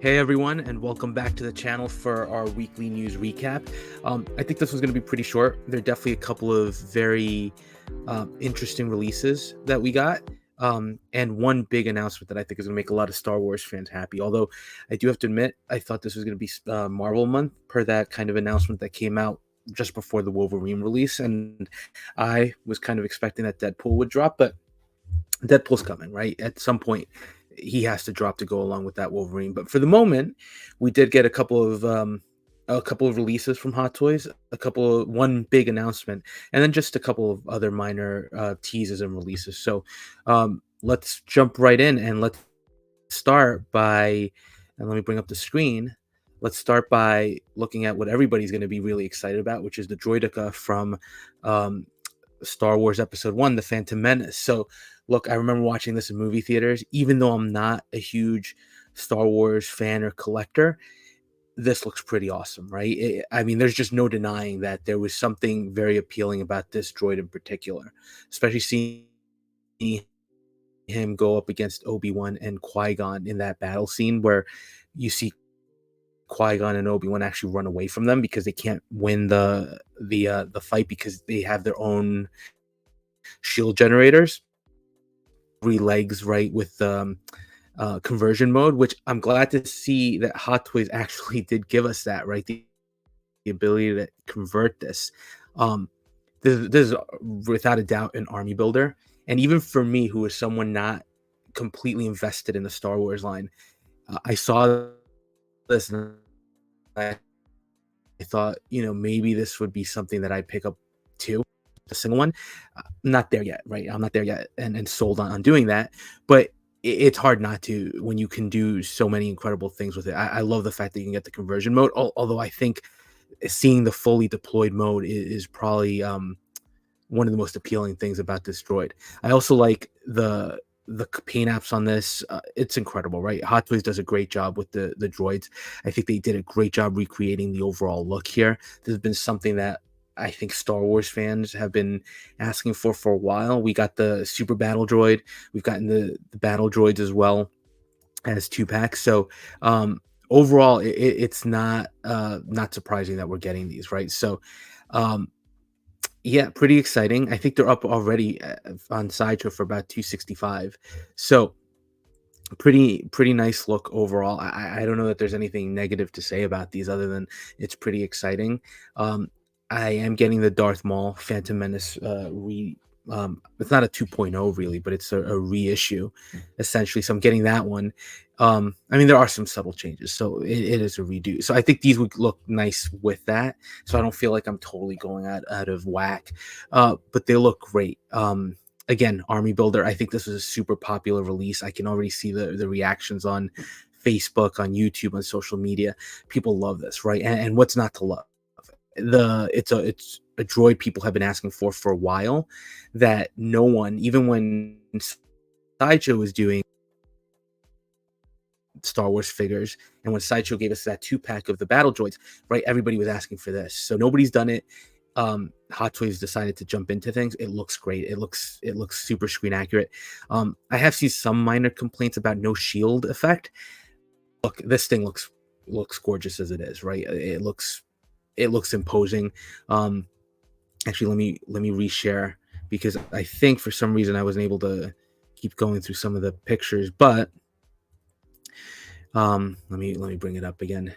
Hey everyone, and welcome back to the channel for our weekly news recap. I think this was going to be pretty short. There are definitely a couple of very interesting releases that we got, and one big announcement that I think is going to make a lot of Star Wars fans happy. Although I do have to admit, I thought this was going to be Marvel month per that kind of announcement that came out just before the Wolverine release, and I was kind of expecting that Deadpool would drop, but Deadpool's coming, right? At some point, he has to drop to go along with that Wolverine. But for the moment, we did get a couple of releases from Hot Toys, one big announcement, and then just a couple of other minor teases and releases. So let's jump right in and let's start by, and let me bring up the screen. Let's start by looking at what everybody's going to be really excited about, which is the Droideka from um, Star Wars Episode 1, The Phantom Menace. So, look, I remember watching this in movie theaters. Even though I'm not a huge Star Wars fan or collector, this looks pretty awesome, right? I mean, there's just no denying that there was something very appealing about this droid in particular, especially seeing him go up against Obi-Wan and Qui-Gon in that battle scene where you see Qui-Gon and Obi-Wan actually run away from them because they can't win the fight because they have their own shield generators, 3 legs, right, with conversion mode, which I'm glad to see that Hot Toys actually did give us that, right? The ability to convert this. Um, this is without a doubt an army builder. And even for me, who is someone not completely invested in the Star Wars line, I saw this and I thought, maybe this would be something that I'd pick up too, the single one. I'm not there yet, right? I'm not there yet and sold on doing that. But it's hard not to when you can do so many incredible things with it. I love the fact that you can get the conversion mode, although I think seeing the fully deployed mode is probably one of the most appealing things about this droid. I also like the paint apps on this. It's incredible, right? Hot Toys does a great job with the droids. I think they did a great job recreating the overall look here. This has been something that I think Star Wars fans have been asking for a while. We got the Super Battle Droid. We've gotten the Battle Droids as well as 2 packs. So overall, it's not surprising that we're getting these, right? So um, yeah, pretty exciting. I think they're up already on Sideshow for about 265. So pretty nice look overall. I don't know that there's anything negative to say about these other than it's pretty exciting. Um, I am getting the Darth Maul Phantom Menace it's not a 2.0 really, but it's a reissue essentially. So I'm getting that one. I mean, there are some subtle changes, so it is a redo. So I think these would look nice with that. So I don't feel like I'm totally going out of whack. But they look great. Again, Army Builder. I think this was a super popular release. I can already see the reactions on Facebook, on YouTube, on social media. People love this, right? And what's not to love? It's a droid people have been asking for a while, that no one, even when Sideshow was doing Star Wars figures, and when Sideshow gave us that 2 pack of the battle droids, right? Everybody was asking for this, so nobody's done it. Hot Toys decided to jump into things. It looks great. It looks super screen accurate. I have seen some minor complaints about no shield effect. Look, this thing looks gorgeous as it is, right? It looks imposing. Actually, let me reshare, because I think for some reason I wasn't able to keep going through some of the pictures, but let me bring it up again.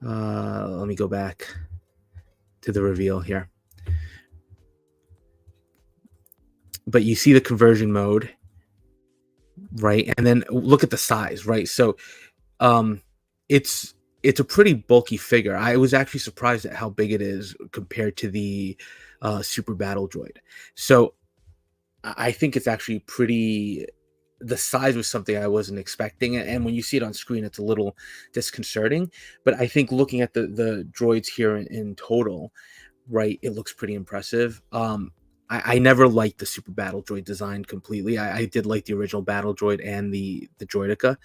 Let me go back to the reveal here. But you see the conversion mode, right? And then look at the size, right? So um it's it's a pretty bulky figure. I was actually surprised at how big it is compared to the Super Battle Droid. So I think it's actually pretty. The size was something I wasn't expecting, and when you see it on screen, it's a little disconcerting. But I think looking at the droids here in total, right, it looks pretty impressive. I never liked the Super Battle Droid design completely. I did like the original Battle Droid and the Droideka.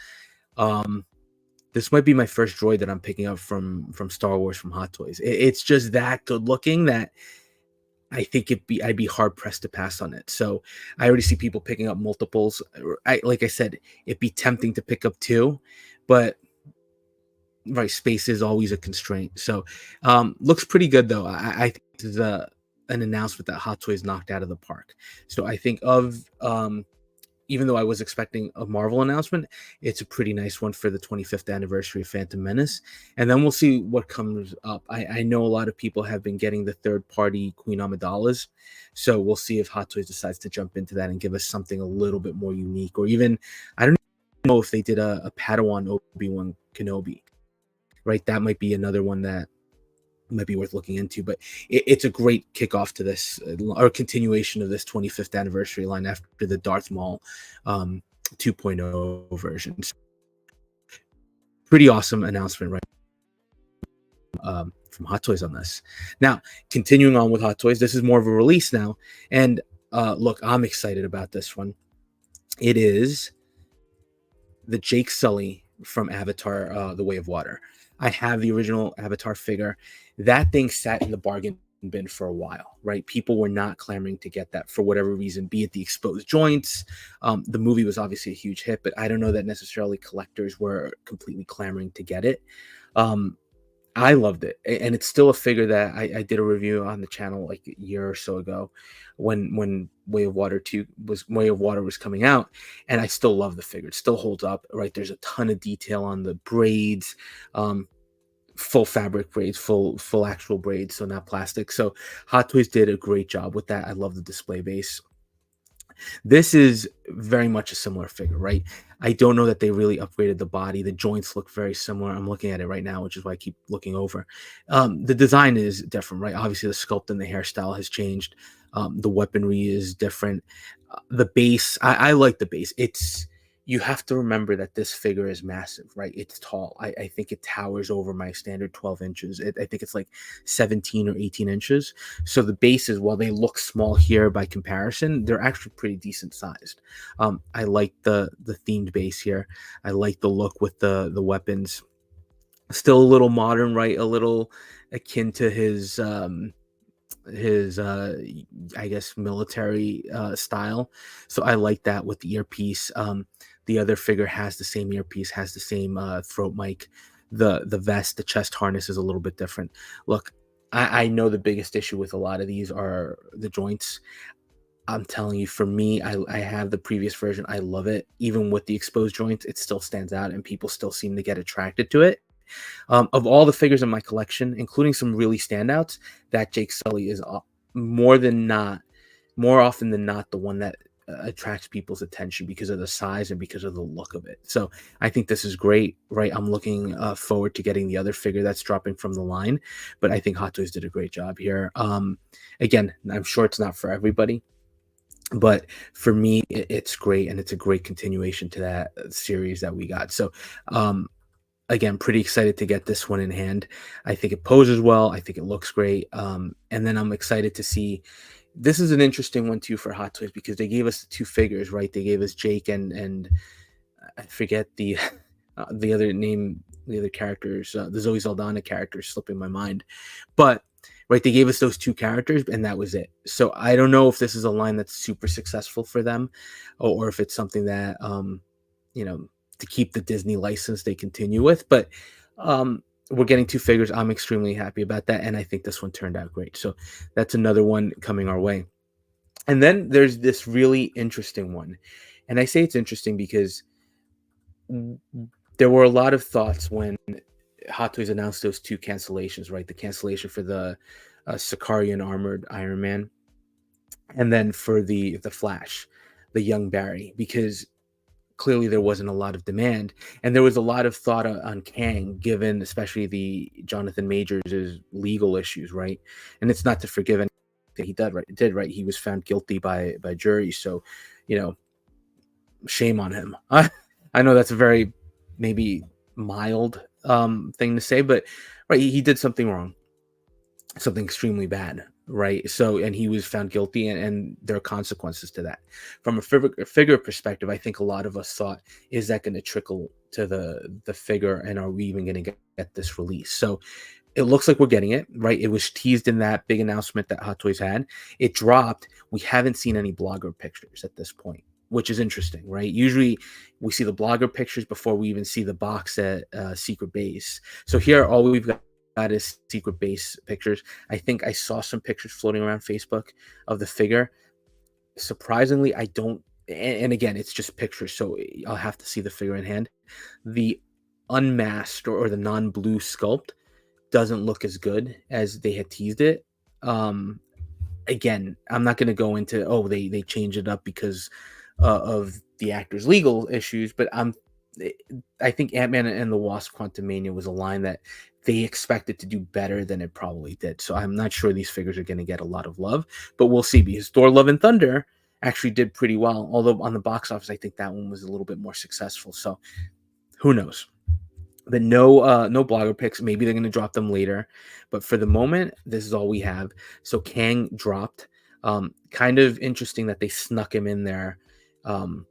Um, this might be my first droid that I'm picking up from Star Wars from Hot Toys. It's just that good looking that I think I'd be hard pressed to pass on it. So I already see people picking up multiples. Like I said, it'd be tempting to pick up two, but right, space is always a constraint. So looks pretty good though. I think this is an announcement that Hot Toys knocked out of the park. So I think even though I was expecting a Marvel announcement, it's a pretty nice one for the 25th anniversary of Phantom Menace. And then we'll see what comes up. I know a lot of people have been getting the third party Queen Amidala's. So we'll see if Hot Toys decides to jump into that and give us something a little bit more unique. Or even, I don't know if they did a Padawan Obi-Wan Kenobi, right? That might be another one that might be worth looking into, but it's a great kickoff to this or continuation of this 25th anniversary line after the Darth Maul 2.0 version. So, pretty awesome announcement, right? From Hot Toys on this. Now, continuing on with Hot Toys, this is more of a release now, and look, I'm excited about this one. It is the Jake Sully from Avatar: The Way of Water. I have the original Avatar figure. That thing sat in the bargain bin for a while, right? People were not clamoring to get that for whatever reason, be it the exposed joints. The movie was obviously a huge hit, but I don't know that necessarily collectors were completely clamoring to get it. I loved it, and it's still a figure that I did a review on the channel like a year or so ago, when Way of Water was coming out, and I still love the figure. It still holds up, right? There's a ton of detail on the braids, full fabric braids, full actual braids, so not plastic. So Hot Toys did a great job with that. I love the display base. This is very much a similar figure, right? I don't know that they really upgraded the body. The joints look very similar. I'm looking at it right now, which is why I keep looking over. The design is different, right? Obviously, the sculpt and the hairstyle has changed. The weaponry is different. The base, I like the base. You have to remember that this figure is massive, right? It's tall. I think it towers over my standard 12 inches. I think it's like 17 or 18 inches. So the bases, while they look small here by comparison, they're actually pretty decent sized. I like the themed base here. I like the look with the weapons. Still a little modern, right? A little akin to his I guess military style. So I like that with the earpiece. The other figure has the same earpiece, has the same throat mic. The vest, the chest harness is a little bit different. Look, I know the biggest issue with a lot of these are the joints. I'm telling you, for me, I have the previous version. I love it. Even with the exposed joints, it still stands out and people still seem to get attracted to it. Of all the figures in my collection, including some really standouts, that Jake Sully is more often than not, the one that attracts people's attention because of the size and because of the look of it. So I think this is great, right? I'm looking forward to getting the other figure that's dropping from the line, but I think Hot Toys did a great job here. Again, I'm sure it's not for everybody, but for me, it's great, and it's a great continuation to that series that we got. So again, pretty excited to get this one in hand. I think it poses well. I think it looks great. And then I'm excited to see. This is an interesting one too for Hot Toys because they gave us the two figures, right? They gave us Jake and I forget the the other name, the other characters. The Zoe Saldana characters slipping my mind, but right, they gave us those two characters and that was it. So I don't know if this is a line that's super successful for them, or if it's something that you know, to keep the Disney license they continue with. But we're getting two figures. I'm extremely happy about that, and I think this one turned out great. So that's another one coming our way. And then there's this really interesting one, and I say it's interesting because there were a lot of thoughts when Hot Toys announced those two cancellations, right? The cancellation for the Sicarian armored Iron Man, and then for the Flash, the young Barry, because clearly there wasn't a lot of demand, and there was a lot of thought on Kang, given especially the Jonathan Majors' legal issues, right? And it's not to forgive anything he did, right? He was found guilty by jury, so you know, shame on him. I know that's a very maybe mild thing to say, but right, he did something wrong, something extremely bad, right? So, and he was found guilty, and there are consequences to that. From a figure perspective, I think a lot of us thought, is that going to trickle to the figure, and are we even going to get this release? So it looks like we're getting it, right? It was teased in that big announcement that Hot Toys had. It dropped. We haven't seen any blogger pictures at this point, which is interesting, right? Usually we see the blogger pictures before we even see the box at Secret Base. So here, all we've got is Secret Base pictures. I think I saw some pictures floating around Facebook of the figure. Surprisingly, I don't. And again, it's just pictures, so I'll have to see the figure in hand. The unmasked or the non-blue sculpt doesn't look as good as they had teased it. Um, Again, I'm not going to go into they changed it up because of the actor's legal issues, but I think Antman and the Wasp Quantumania was a line that they expected to do better than it probably did. So I'm not sure these figures are going to get a lot of love, but we'll see. Because Thor: Love and Thunder actually did pretty well, although on the box office, I think that one was a little bit more successful. So who knows? But no blogger picks. Maybe they're going to drop them later, but for the moment, this is all we have. So Kang dropped. Kind of interesting that they snuck him in there. Um,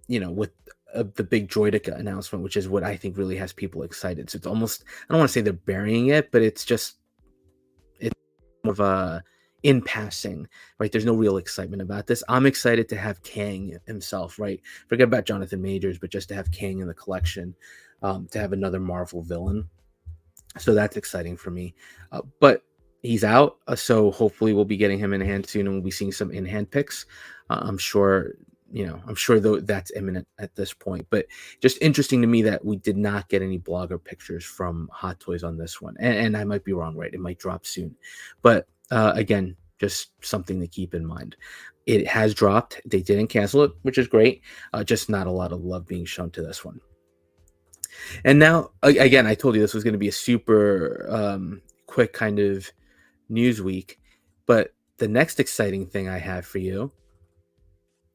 with the big Droideka announcement, which is what I think really has people excited. So it's almost, I don't want to say they're burying it, but it's more of a in passing, right? There's no real excitement about this. I'm excited to have Kang himself, right? Forget about Jonathan Majors, but just to have Kang in the collection, to have another Marvel villain. So that's exciting for me. But he's out, so hopefully we'll be getting him in hand soon, and we'll be seeing some in hand picks. I'm sure though that's imminent at this point. But just interesting to me that we did not get any blogger pictures from Hot Toys on this one, and I might be wrong, right? It might drop soon, but again, just something to keep in mind. It has dropped. They didn't cancel it, which is great. Just not a lot of love being shown to this one. And now, again, I told you this was going to be a super quick kind of news week, but the next exciting thing I have for you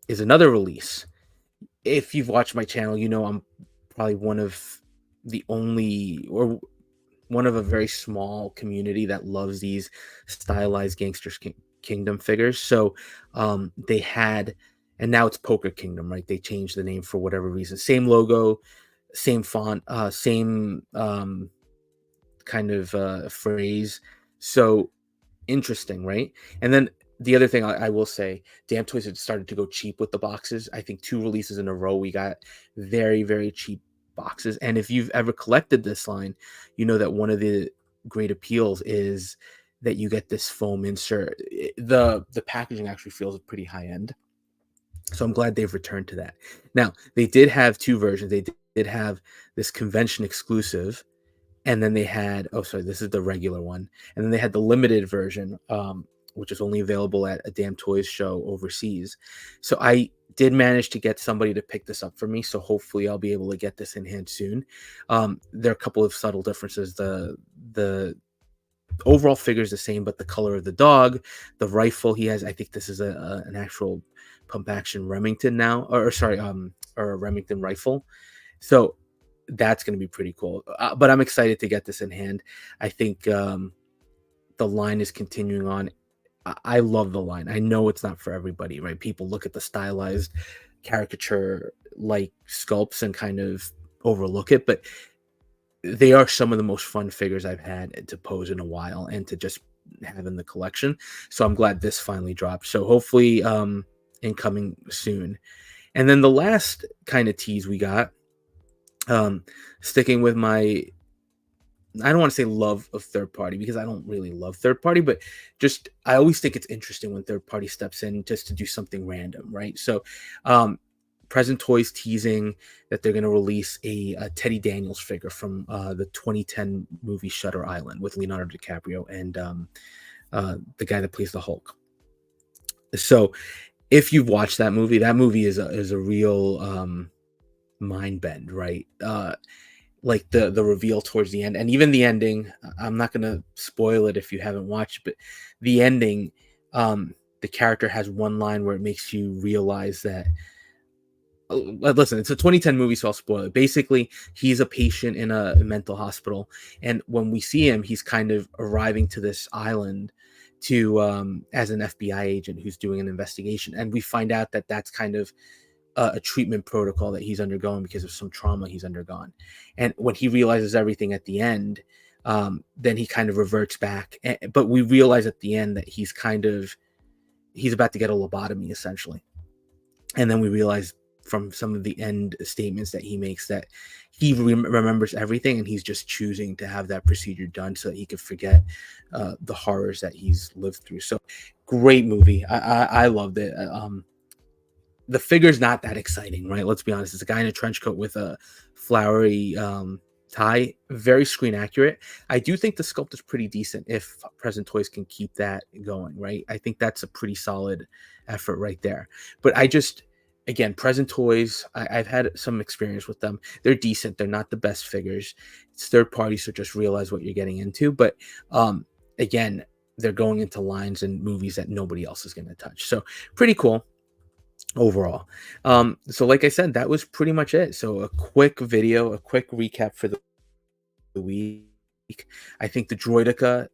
is another release. If you've watched my channel, you know I'm probably one of the only, or one of a very small community that loves these stylized Gangsters Kingdom figures. So they had, and now it's Poker Kingdom, right? They changed the name for whatever reason. Same logo, same font, same kind of phrase. So interesting, right? And then the other thing I will say, Damtoys had started to go cheap with the boxes. I think 2 releases in a row, we got very, very cheap boxes. And if you've ever collected this line, you know that one of the great appeals is that you get this foam insert. The packaging actually feels pretty high end. So I'm glad they've returned to that. Now, they did have 2 versions. They did have this convention exclusive, and then they had, this is the regular one. And then they had the limited version, which is only available at a Damtoys show overseas. So I did manage to get somebody to pick this up for me. So hopefully I'll be able to get this in hand soon. There are a couple of subtle differences. The overall figure is the same, but the color of the dog, the rifle he has, I think this is an actual pump action Remington now, or a Remington rifle. So that's going to be pretty cool. But I'm excited to get this in hand. I think the line is continuing on. I love the line. I know it's not for everybody, right? People look at the stylized caricature like sculpts and kind of overlook it, but they are some of the most fun figures I've had to pose in a while and to just have in the collection. So I'm glad this finally dropped. So hopefully incoming soon. And then the last kind of tease we got, sticking with my, I don't want to say love of third party, because I don't really love third party, but just I always think it's interesting when third party steps in just to do something random, right? So Present Toys teasing that they're going to release a Teddy Daniels figure from the 2010 movie Shutter Island with Leonardo DiCaprio and the guy that plays the Hulk. So if you've watched that movie is a real mind bend, right? Like the reveal towards the end, and even the ending, I'm not going to spoil it if you haven't watched, but the ending, the character has one line where it makes you realize that, listen, it's a 2010 movie, so I'll spoil it. Basically, he's a patient in a mental hospital, and when we see him, he's kind of arriving to this island to as an FBI agent who's doing an investigation, and we find out that that's kind of a treatment protocol that he's undergoing because of some trauma he's undergone. And when he realizes everything at the end, then he kind of reverts back. But we realize at the end that he's about to get a lobotomy essentially. And then we realize from some of the end statements that he makes that he remembers everything, and he's just choosing to have that procedure done so that he could forget the horrors that he's lived through. So great movie. I loved it. The figure's not that exciting, right? Let's be honest. It's a guy in a trench coat with a flowery tie, very screen accurate. I do think the sculpt is pretty decent if Present Toys can keep that going, right? I think that's a pretty solid effort right there. But again, Present Toys, I've had some experience with them. They're decent. They're not the best figures. It's third party, so just realize what you're getting into. But again, they're going into lines and movies that nobody else is going to touch. So pretty cool overall. So like I said, that was pretty much it. So a quick video, a quick recap for the week. I think the Droideka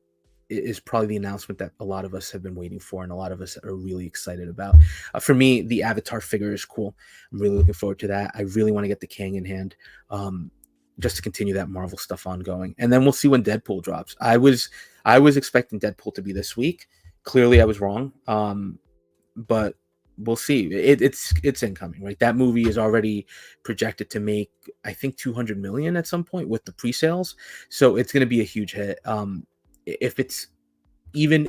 is probably the announcement that a lot of us have been waiting for and a lot of us are really excited about. For me, the Avatar figure is cool. I'm really looking forward to that. I really want to get the Kang in hand, just to continue that Marvel stuff ongoing. And then we'll see when Deadpool drops. I was expecting Deadpool to be this week. Clearly I was wrong. But we'll see. It's incoming, right? That movie is already projected to make, I think, 200 million at some point with the pre-sales. So it's going to be a huge hit. If it's even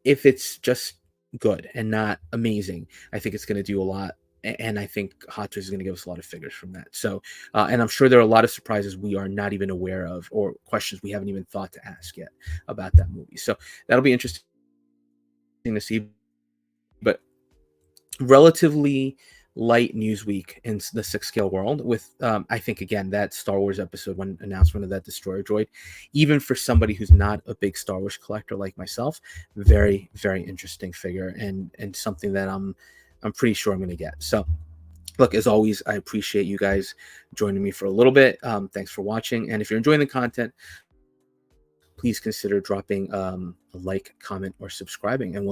if it's just good and not amazing, I think it's going to do a lot. And I think Hot Toys is going to give us a lot of figures from that. So, and I'm sure there are a lot of surprises we are not even aware of or questions we haven't even thought to ask yet about that movie. So that'll be interesting to see. But relatively light news week in the 6-scale world with I think again that Star Wars episode 1 announcement of that destroyer droid, even for somebody who's not a big Star Wars collector like myself, very, very interesting figure and something that I'm pretty sure I'm going to get. So look, as always, I appreciate you guys joining me for a little bit. Thanks for watching, and if you're enjoying the content, please consider dropping a like, comment, or subscribing, and we'll